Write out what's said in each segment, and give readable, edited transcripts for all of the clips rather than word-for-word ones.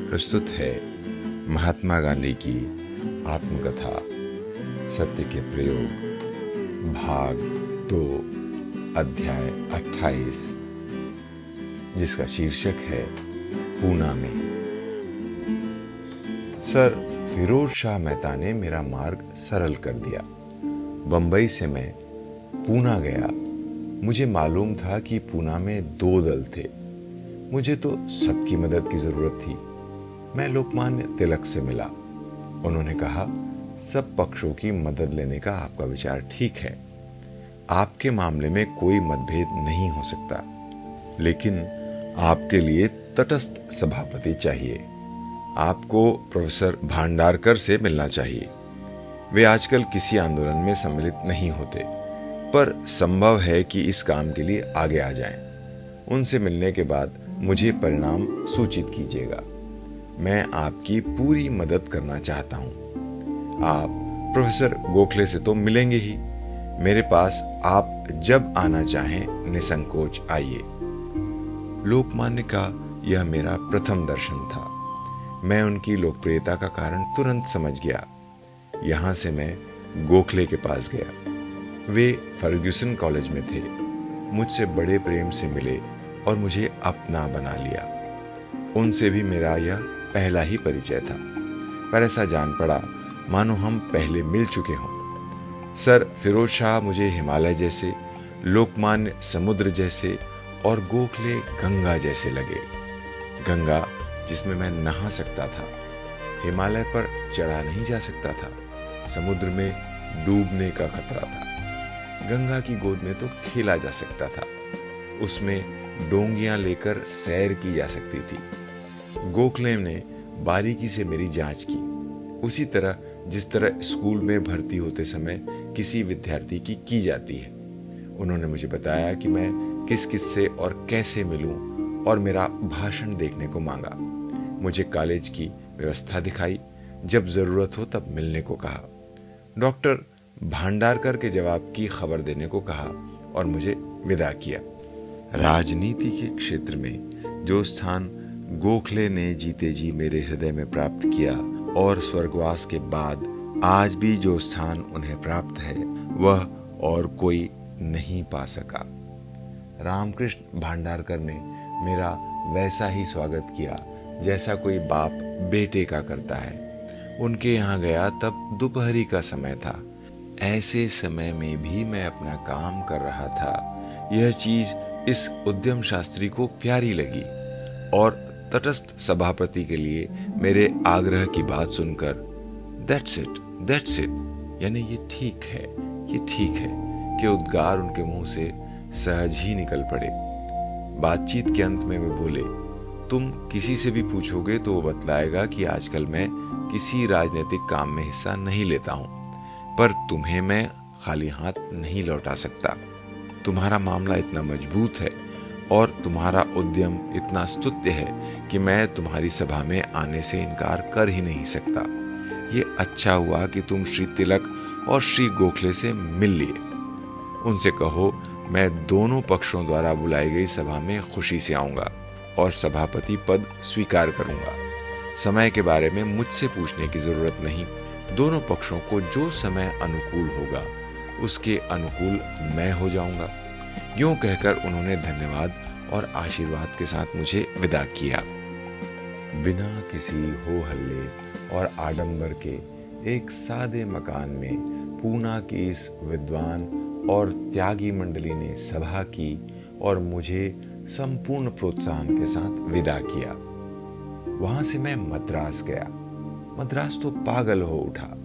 प्रस्तुत है महात्मा गांधी की आत्मकथा सत्य के प्रयोग भाग 2 अध्याय 28 जिसका शीर्षक है पूना में। सर फिरोज शाह मेहता ने मेरा मार्ग सरल कर दिया। बंबई से मैं पूना गया। मुझे मालूम था कि पूना में 2 दल थे। मुझे तो सबकी मदद की जरूरत थी। मैं लोकमान्य तिलक से मिला। उन्होंने कहा, सब पक्षों की मदद लेने का आपका विचार ठीक है। आपके मामले में कोई मतभेद नहीं हो सकता, लेकिन आपके लिए तटस्थ सभापति चाहिए। आपको प्रोफेसर भांडारकर से मिलना चाहिए। वे आजकल किसी आंदोलन में सम्मिलित नहीं होते, पर संभव है कि इस काम के लिए आगे आ जाएं। उनसे मिलने के बाद मुझे परिणाम सूचित कीजिएगा। मैं आपकी पूरी मदद करना चाहता हूं। आप प्रोफेसर गोखले से तो मिलेंगे ही। मेरे पास आप जब आना चाहें निसंकोच आइए। लोकमान्य का यह मेरा प्रथम दर्शन था। मैं उनकी लोकप्रियता का कारण तुरंत समझ गया। यहां से मैं गोखले के पास गया। वे फर्ग्यूसन कॉलेज में थे। मुझसे बड़े प्रेम से मिले और मुझे अपना बना लिया। उनसे भी मेरा यह पहला ही परिचय था, पर ऐसा जान पड़ा मानो हम पहले मिल चुके हों। सर फिरोज शाह मुझे हिमालय जैसे, लोकमान्य समुद्र जैसे और गोखले गंगा जैसे लगे। गंगा जिसमें मैं नहा सकता था। हिमालय पर चढ़ा नहीं जा सकता था। समुद्र में डूबने का खतरा था। गंगा की गोद में तो खेला जा सकता था। उसमें डोंगियां लेकर सैर की जा सकती थी। गोखले ने बारीकी से मेरी जांच की, उसी तरह जिस तरह स्कूल में भर्ती होते समय किसी विद्यार्थी की जाती है। उन्होंने मुझे बताया कि मैं किस किस से और कैसे मिलूं और मेरा भाषण देखने को मांगा। मुझे कॉलेज की व्यवस्था दिखाई। जब जरूरत हो तब मिलने को कहा। डॉक्टर भांडारकर के जवाब की खबर देने को कहा और मुझे विदा किया। राजनीति के क्षेत्र में जो स्थान गोखले ने जीते जी मेरे हृदय में प्राप्त किया और स्वर्गवास के बाद आज भी जो स्थान उन्हें प्राप्त है, वह और कोई नहीं पा सका। रामकृष्ण भांडारकर ने मेरा वैसा ही स्वागत किया जैसा कोई बाप बेटे का करता है। उनके यहाँ गया तब दोपहरी का समय था। ऐसे समय में भी मैं अपना काम कर रहा था। यह चीज इस उद्यम शास्त्री को प्यारी लगी और तटस्थ सभापति के लिए मेरे आग्रह की बात सुनकर दैट्स इट यानी ये ठीक है कि उद्गार उनके मुंह से सहज ही निकल पड़े। बातचीत के अंत में वे बोले, तुम किसी से भी पूछोगे तो वो बतलाएगा कि आजकल मैं किसी राजनीतिक काम में हिस्सा नहीं लेता हूं, पर तुम्हें मैं खाली हाथ नहीं लौटा सकता। तुम्हारा मामला इतना मजबूत है और तुम्हारा उद्यम इतना स्तुत्य है कि मैं तुम्हारी सभा में आने से इनकार कर ही नहीं सकता। ये अच्छा हुआ कि तुम श्री तिलक और श्री गोखले से मिल लिए। उनसे कहो मैं दोनों पक्षों द्वारा बुलाई गई सभा में खुशी से आऊंगा और सभापति पद स्वीकार करूंगा। समय के बारे में मुझसे पूछने की जरूरत नहीं। दोनों पक्षों को जो समय अनुकूल होगा उसके अनुकूल मैं हो जाऊंगा। यूं कहकर उन्होंने धन्यवाद और आशीर्वाद के साथ मुझे विदा किया। बिना किसी हो हल्ले और आडंबर के एक सादे मकान में पूना की इस विद्वान और त्यागी मंडली ने सभा की और मुझे संपूर्ण प्रोत्साहन के साथ विदा किया। वहां से मैं मद्रास गया। मद्रास तो पागल हो उठा।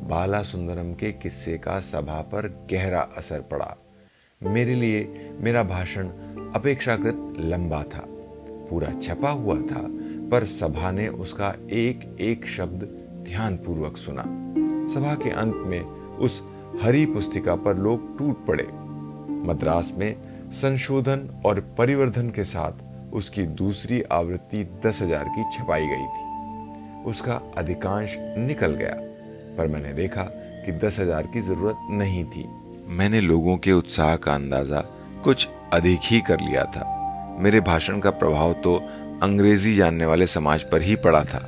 बाला सुंदरम के किस्से का सभा पर गहरा असर पड़ा। मेरे लिए मेरा भाषण अपेक्षाकृत लंबा था। पूरा छपा हुआ था, पर सभा ने उसका एक एक शब्द ध्यानपूर्वक सुना। सभा के अंत में उस हरी पुस्तिका पर लोग टूट पड़े। मद्रास में संशोधन और परिवर्धन के साथ उसकी दूसरी आवृत्ति 10,000 की छपाई गई थी। उसका अधिकांश निकल गया, पर मैंने देखा कि 10,000 की जरूरत नहीं थी। मैंने लोगों के उत्साह का अंदाजा कुछ अधिक ही कर लिया था। मेरे भाषण का प्रभाव तो अंग्रेजी जानने वाले समाज पर ही पड़ा था।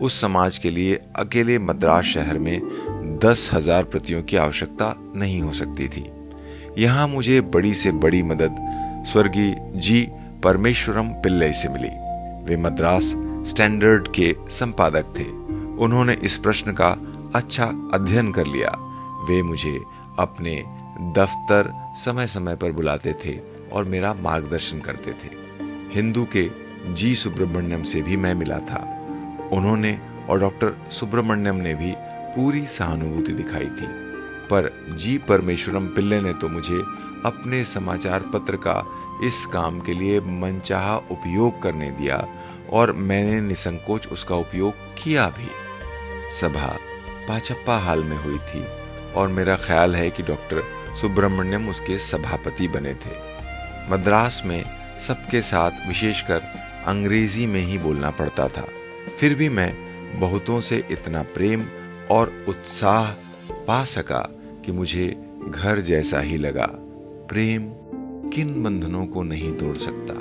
उस समाज के लिए अकेले मद्रास शहर में 10,000 प्रतियों की आवश्यकता नहीं हो सकती थी। यहाँ मुझे बड़ी से बड़ी मदद स्वर्गीय जी परमेश्वरम पिल्लई से मिली। वे मद्रास स्टैंडर्ड के संपादक थे। उन्होंने इस प्रश्न का अच्छा अध्ययन कर लिया। वे मुझे अपने दफ्तर समय समय पर बुलाते थे और मेरा मार्गदर्शन करते थे। हिंदू के जी सुब्रमण्यम से भी मैं मिला था। उन्होंने और डॉक्टर सुब्रमण्यम ने भी पूरी सहानुभूति दिखाई थी, पर जी परमेश्वरम पिल्ले ने तो मुझे अपने समाचार पत्र का इस काम के लिए मनचाहा उपयोग करने दिया और मैंने निसंकोच उसका उपयोग किया भी। सभा पाचप्पा हाल में हुई थी और मेरा ख्याल है कि डॉक्टर सुब्रमण्यम उसके सभापति बने थे। मद्रास में सबके साथ विशेषकर अंग्रेजी में ही बोलना पड़ता था। फिर भी मैं बहुतों से इतना प्रेम और उत्साह पा सका कि मुझे घर जैसा ही लगा। प्रेम किन बंधनों को नहीं तोड़ सकता।